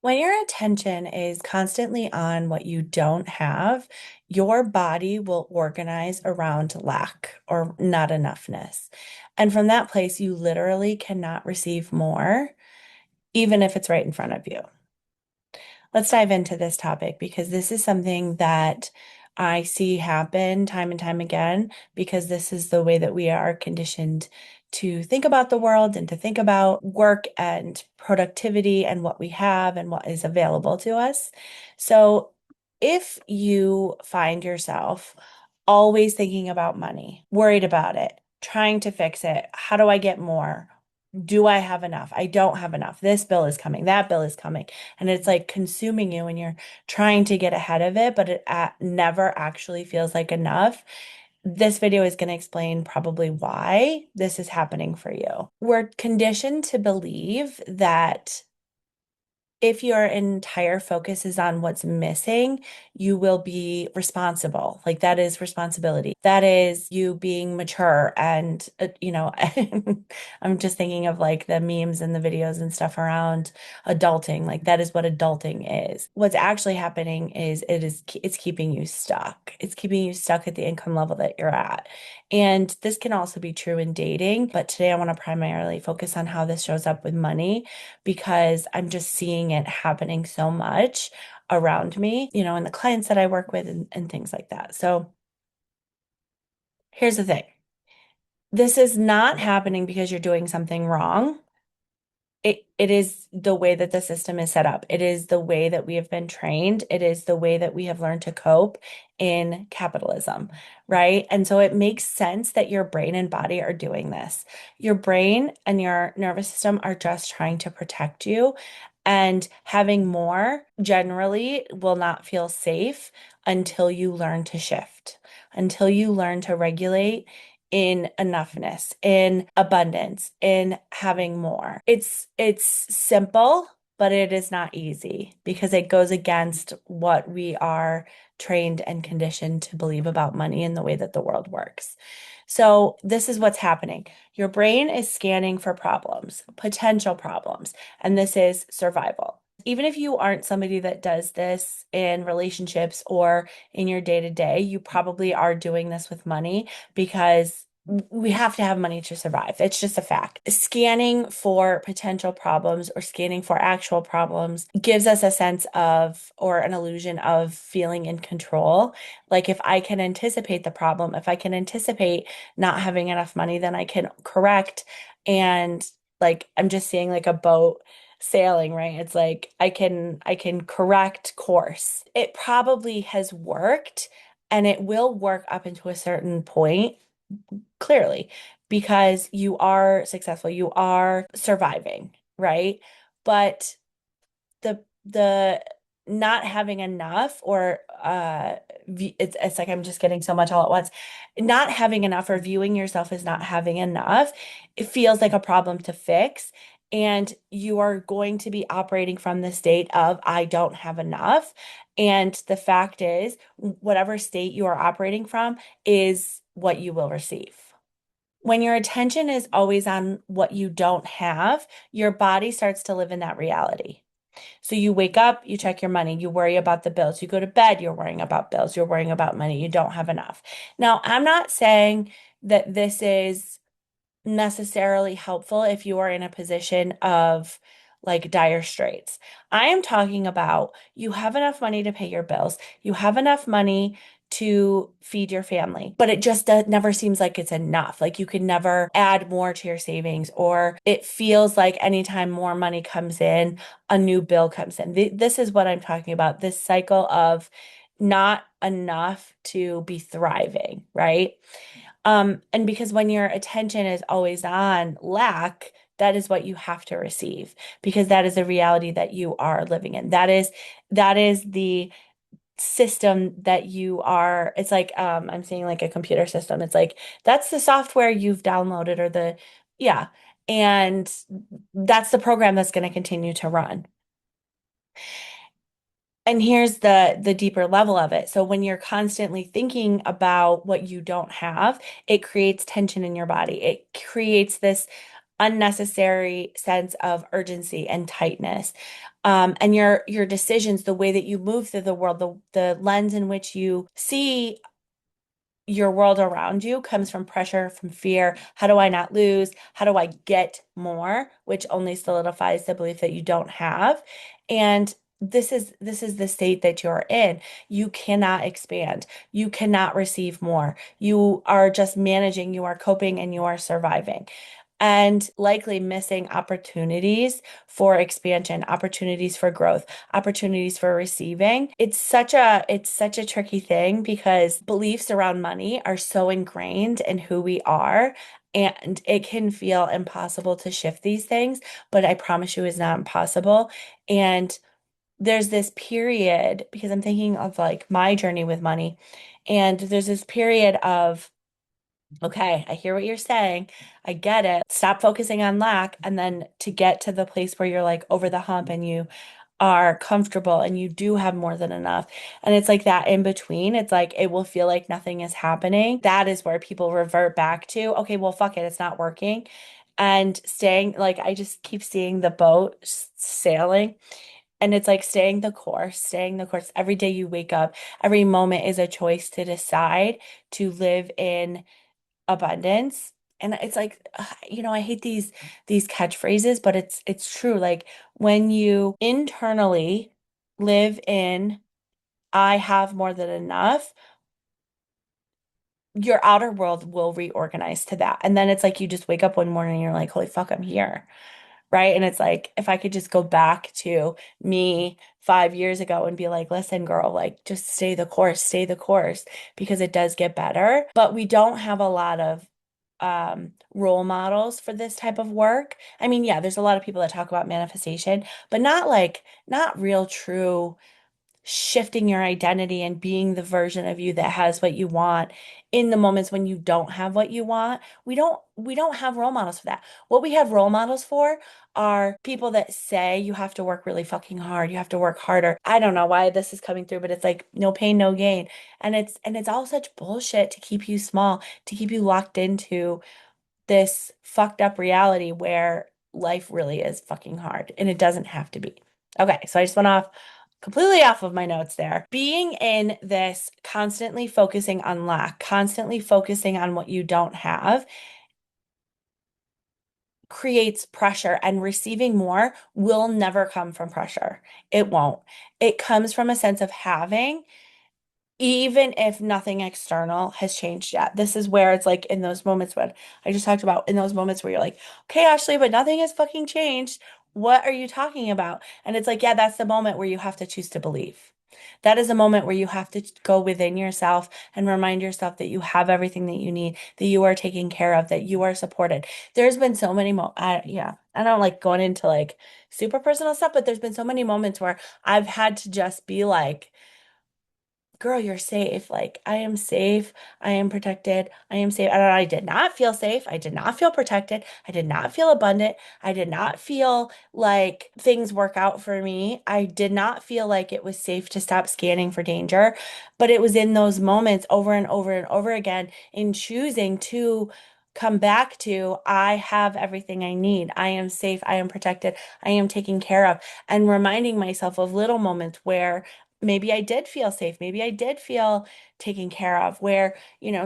When your attention is constantly on what you don't have, your body will organize around lack or not enoughness. And from that place, you literally cannot receive more, even if it's right in front of you. Let's dive into this topic because this is something that I see happen time and time again because this is the way that we are conditioned to think about the world and to think about work and productivity and what we have and what is available to us. So, if you find yourself always thinking about money, worried about it, trying to fix it, how do I get more? Do I have enough? I don't have enough. This bill is coming, that bill is coming. And it's like consuming you and you're trying to get ahead of it, but it never actually feels like enough. This video is going to explain probably why this is happening for you. We're conditioned to believe that if your entire focus is on what's missing, you will be responsible. Like that is responsibility. That is you being mature. And, I'm just thinking of like the memes and the videos and stuff around adulting. Like that is what adulting is. What's actually happening is it's keeping you stuck. It's keeping you stuck at the income level that you're at. And this can also be true in dating. But today I want to primarily focus on how this shows up with money because I'm just seeing it happening so much around me, and the clients that I work with and things like that. So here's the thing. This is not happening because you're doing something wrong. It is the way that the system is set up. It is the way that we have been trained. It is the way that we have learned to cope in capitalism, right? And so it makes sense that your brain and body are doing this. Your brain and your nervous system are just trying to protect you. And having more generally will not feel safe until you learn to shift, until you learn to regulate in enoughness, in abundance, in having more. It's simple, but it is not easy because it goes against what we are trained and conditioned to believe about money and the way that the world works. So, this is what's happening. Your brain is scanning for problems, potential problems, and this is survival. Even if you aren't somebody that does this in relationships or in your day to day, you probably are doing this with money because we have to have money to survive. It's just a fact. Scanning for potential problems or scanning for actual problems gives us a sense of or an illusion of feeling in control. Like if I can anticipate the problem, if I can anticipate not having enough money, then I can correct. And like I'm just seeing like a boat sailing, right? It's like I can correct course. It probably has worked and it will work up into a certain point, clearly, because you are successful, you are surviving, right? But the not having enough or it's like I'm just getting so much all at once. Not having enough or viewing yourself as not having enough, it feels like a problem to fix. And you are going to be operating from the state of I don't have enough. And the fact is, whatever state you are operating from is what you will receive. When your attention is always on what you don't have, your body starts to live in that reality. So you wake up, you check your money, you worry about the bills. You go to bed, you're worrying about bills, you're worrying about money, you don't have enough. Now, I'm not saying that this is necessarily helpful if you are in a position of like dire straits. I am talking about you have enough money to pay your bills, you have enough money to feed your family, but it just never seems like it's enough. Like you can never add more to your savings, or it feels like anytime more money comes in, a new bill comes in. This is what I'm talking about, this cycle of not enough to be thriving, right? And because when your attention is always on lack, that is what you have to receive because that is a reality that you are living in. That is the system that you are. It's like I'm saying like a computer system. It's like that's the software you've downloaded or the yeah, and that's the program that's going to continue to run. And here's the deeper level of it. So when you're constantly thinking about what you don't have, it creates tension in your body. It creates this unnecessary sense of urgency and tightness. and your decisions, the way that you move through the world, the lens in which you see your world around you comes from pressure, from fear. How do I not lose? How do I get more? Which only solidifies the belief that you don't have. And this is the state that you're in. You cannot expand. You cannot receive more. You are just managing, you are coping, and you are surviving. And likely missing opportunities for expansion, opportunities for growth, opportunities for receiving. It's such a tricky thing because beliefs around money are so ingrained in who we are. And it can feel impossible to shift these things, but I promise you it's not impossible. And there's this period, because I'm thinking of like my journey with money, and there's this period of, okay, I hear what you're saying. I get it. Stop focusing on lack. And then to get to the place where you're like over the hump and you are comfortable and you do have more than enough. And it's like that in between. It's like it will feel like nothing is happening. That is where people revert back to, okay, well, fuck it, it's not working. And staying, like, I just keep seeing the boat sailing. And it's like staying the course, staying the course. Every day you wake up, every moment is a choice to decide to live in abundance. And it's like, I hate these catchphrases, but it's true. Like when you internally live in I have more than enough, your outer world will reorganize to that. And then it's like you just wake up one morning and you're like, holy fuck, I'm here. Right. And it's like, if I could just go back to me 5 years ago and be like, listen, girl, like just stay the course, because it does get better. But we don't have a lot of role models for this type of work. I mean, yeah, there's a lot of people that talk about manifestation, but not real true shifting your identity and being the version of you that has what you want in the moments when you don't have what you want. We don't have role models for that. What we have role models for are people that say you have to work really fucking hard, you have to work harder. I don't know why this is coming through, but it's like no pain, no gain. And it's all such bullshit to keep you small, to keep you locked into this fucked up reality where life really is fucking hard and it doesn't have to be. Okay, so I just went off completely off of my notes there. Being in this constantly focusing on lack, constantly focusing on what you don't have creates pressure, and receiving more will never come from pressure. It won't. It comes from a sense of having, even if nothing external has changed yet. This is where it's like in those moments when I just talked about, in those moments where you're like, okay, Ashley, but nothing has fucking changed. What are you talking about? And it's like, yeah, that's the moment where you have to choose to believe. That is a moment where you have to go within yourself and remind yourself that you have everything that you need, that you are taken care of, that you are supported. There's been so many yeah, I don't like going into like super personal stuff, but there's been so many moments where I've had to just be like, girl, you're safe. Like, I am safe. I am protected. I am safe. And I did not feel safe. I did not feel protected. I did not feel abundant. I did not feel like things work out for me. I did not feel like it was safe to stop scanning for danger. But it was in those moments over and over and over again in choosing to come back to, I have everything I need. I am safe. I am protected. I am taken care of. And reminding myself of little moments where maybe I did feel safe. Maybe I did feel taken care of, where,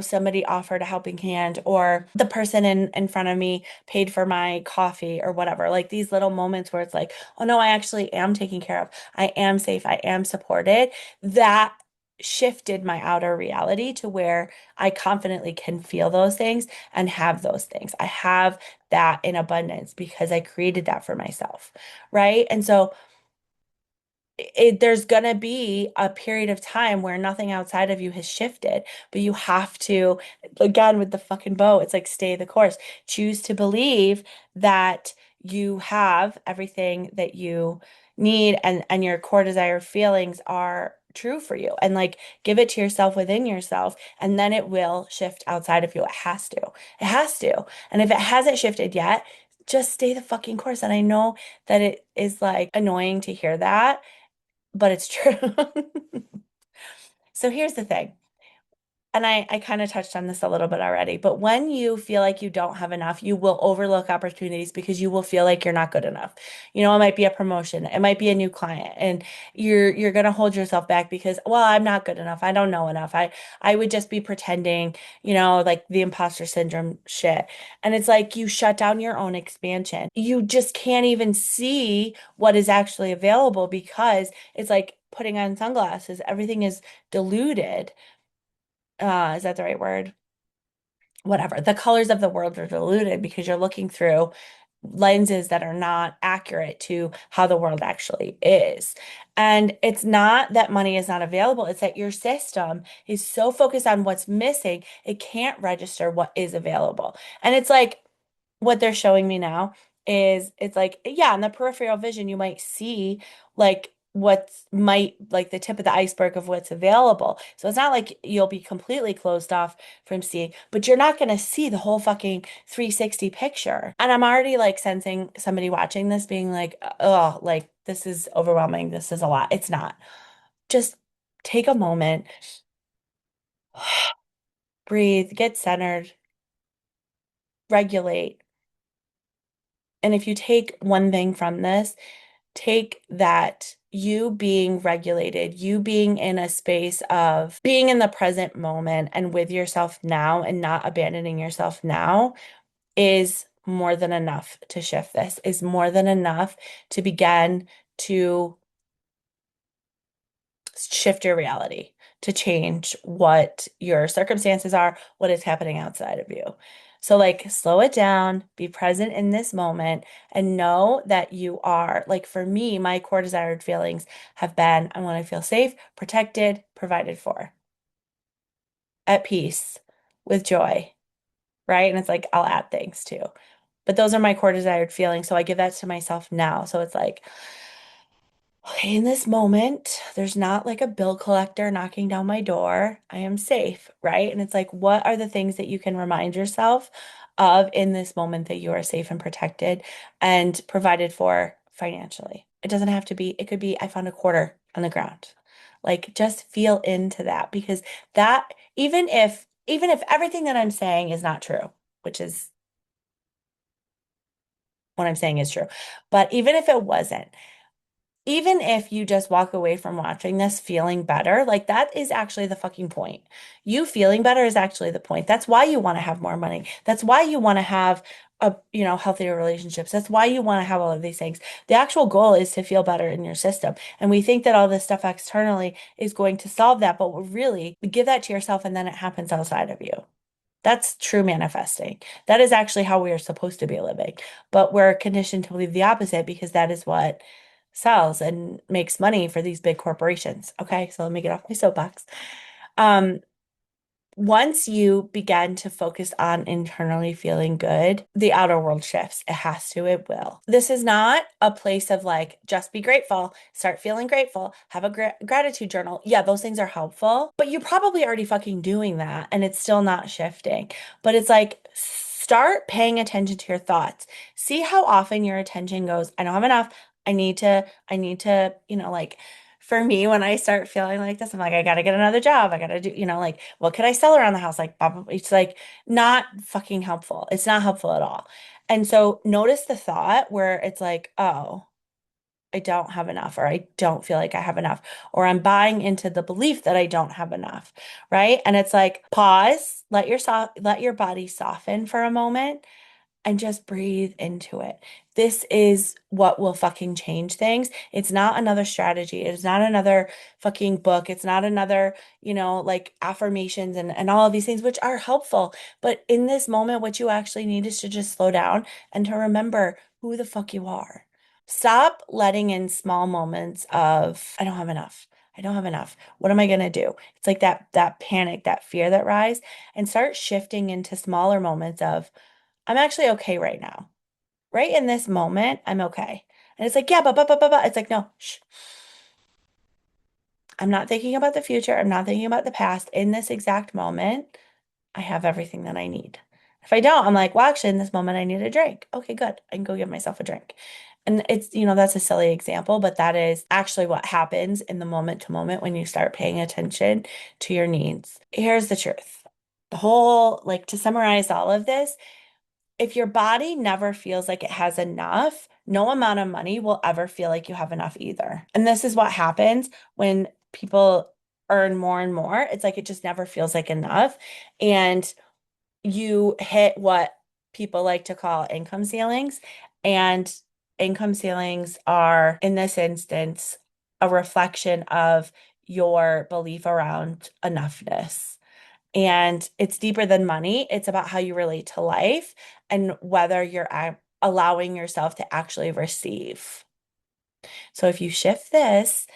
somebody offered a helping hand, or the person in front of me paid for my coffee or whatever. Like these little moments where it's like, oh no, I actually am taken care of. I am safe. I am supported. That shifted my outer reality to where I confidently can feel those things and have those things. I have that in abundance because I created that for myself. Right. And so there's gonna be a period of time where nothing outside of you has shifted, but you have to, again, with the fucking boat, it's like stay the course. Choose to believe that you have everything that you need, and your core desire feelings are true for you. And like give it to yourself within yourself, and then it will shift outside of you. It has to. It has to. And if it hasn't shifted yet, just stay the fucking course. And I know that it is like annoying to hear that, but it's true. So here's the thing. and I kind of touched on this a little bit already, but when you feel like you don't have enough, you will overlook opportunities because you will feel like you're not good enough. You know, it might be a promotion, it might be a new client, and you're gonna hold yourself back because, well, I'm not good enough. I don't know enough. I would just be pretending, like the imposter syndrome shit. And it's like you shut down your own expansion. You just can't even see what is actually available because it's like putting on sunglasses. Everything is diluted. Is that the right word? Whatever. The colors of the world are diluted because you're looking through lenses that are not accurate to how the world actually is. And it's not that money is not available, it's that your system is so focused on what's missing, it can't register what is available. And it's like, what they're showing me now is it's like, yeah, in the peripheral vision, you might see like what's might like the tip of the iceberg of what's available. So it's not like you'll be completely closed off from seeing, but you're not going to see the whole fucking 360 picture. And I'm already like sensing somebody watching this being like, oh, like this is overwhelming. This is a lot. It's not. Just take a moment, breathe, get centered, regulate. And if you take one thing from this, take that you being regulated, you being in a space of being in the present moment and with yourself now and not abandoning yourself now is more than enough to shift this, is more than enough to begin to shift your reality, to change what your circumstances are, what is happening outside of you. So, like, slow it down, be present in this moment, and know that you are, like, for me, my core desired feelings have been I want to feel safe, protected, provided for, at peace, with joy, right? And it's like, I'll add things too. But those are my core desired feelings. So I give that to myself now. So it's like, okay, in this moment, there's not like a bill collector knocking down my door. I am safe, right? And it's like, what are the things that you can remind yourself of in this moment that you are safe and protected and provided for financially? It doesn't have to be, it could be, I found a quarter on the ground. Like, just feel into that because that, even if everything that I'm saying is not true, which is what I'm saying is true, but even if it wasn't, even if you just walk away from watching this feeling better, like that is actually the fucking point. You feeling better is actually the point. That's why you want to have more money. That's why you want to have healthier relationships. That's why you want to have all of these things. The actual goal is to feel better in your system. And we think that all this stuff externally is going to solve that, but really, we give that to yourself and then it happens outside of you. That's true manifesting. That is actually how we are supposed to be living. But we're conditioned to believe the opposite because that is what sells and makes money for these big corporations. Okay, so let me get off my soapbox. Um, Once you begin to focus on internally feeling good, the outer world shifts. It has to, it will. This is not a place of like, just be grateful, start feeling grateful, have a gratitude journal. Yeah, those things are helpful, but you're probably already fucking doing that and it's still not shifting. But it's like, start paying attention to your thoughts. See how often your attention goes, I don't have enough. I need to, like, for me, when I start feeling like this, I'm like, I gotta get another job. I gotta do, like, what could I sell around the house? Like, it's like not fucking helpful. It's not helpful at all. And so notice the thought where it's like, oh, I don't have enough, or I don't feel like I have enough, or I'm buying into the belief that I don't have enough, right? And it's like, pause, let your body soften for a moment and just breathe into it. This is what will fucking change things. It's not another strategy. It's not another fucking book. It's not another, like affirmations and all of these things, which are helpful. But in this moment, what you actually need is to just slow down and to remember who the fuck you are. Stop letting in small moments of, I don't have enough. I don't have enough. What am I going to do? It's like that panic, that fear that rise, and start shifting into smaller moments of, I'm actually okay right now. Right in this moment, I'm okay. And it's like, yeah, but. It's like, no, shh. I'm not thinking about the future. I'm not thinking about the past. In this exact moment, I have everything that I need. If I don't, I'm like, well, actually, in this moment, I need a drink. Okay, good. I can go give myself a drink. And that's a silly example, but that is actually what happens in the moment to moment when you start paying attention to your needs. Here's the truth. To summarize all of this, if your body never feels like it has enough, no amount of money will ever feel like you have enough either. And this is what happens when people earn more and more. It's like it just never feels like enough. And you hit what people like to call income ceilings. And income ceilings are, in this instance, a reflection of your belief around enoughness. And it's deeper than money. It's about how you relate to life and whether you're allowing yourself to actually receive. So if you shift this,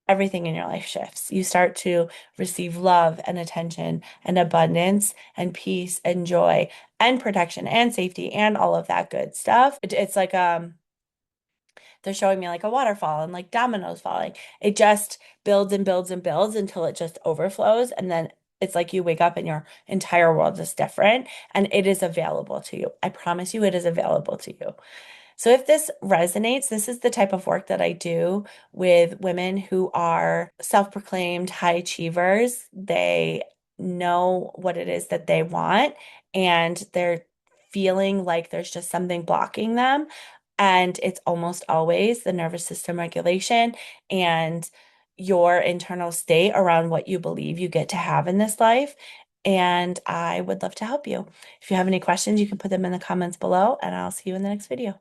everything in your life shifts. You start to receive love and attention and abundance and peace and joy and protection and safety and all of that good stuff. It's like they're showing me like a waterfall and like dominoes falling. It just builds and builds and builds until it just overflows. And then it's like you wake up and your entire world is different and it is available to you. I promise you, it is available to you. So if this resonates, this is the type of work that I do with women who are self-proclaimed high achievers. They know what it is that they want and they're feeling like there's just something blocking them. And it's almost always the nervous system regulation and your internal state around what you believe you get to have in this life. And I would love to help you. If you have any questions, you can put them in the comments below, and I'll see you in the next video.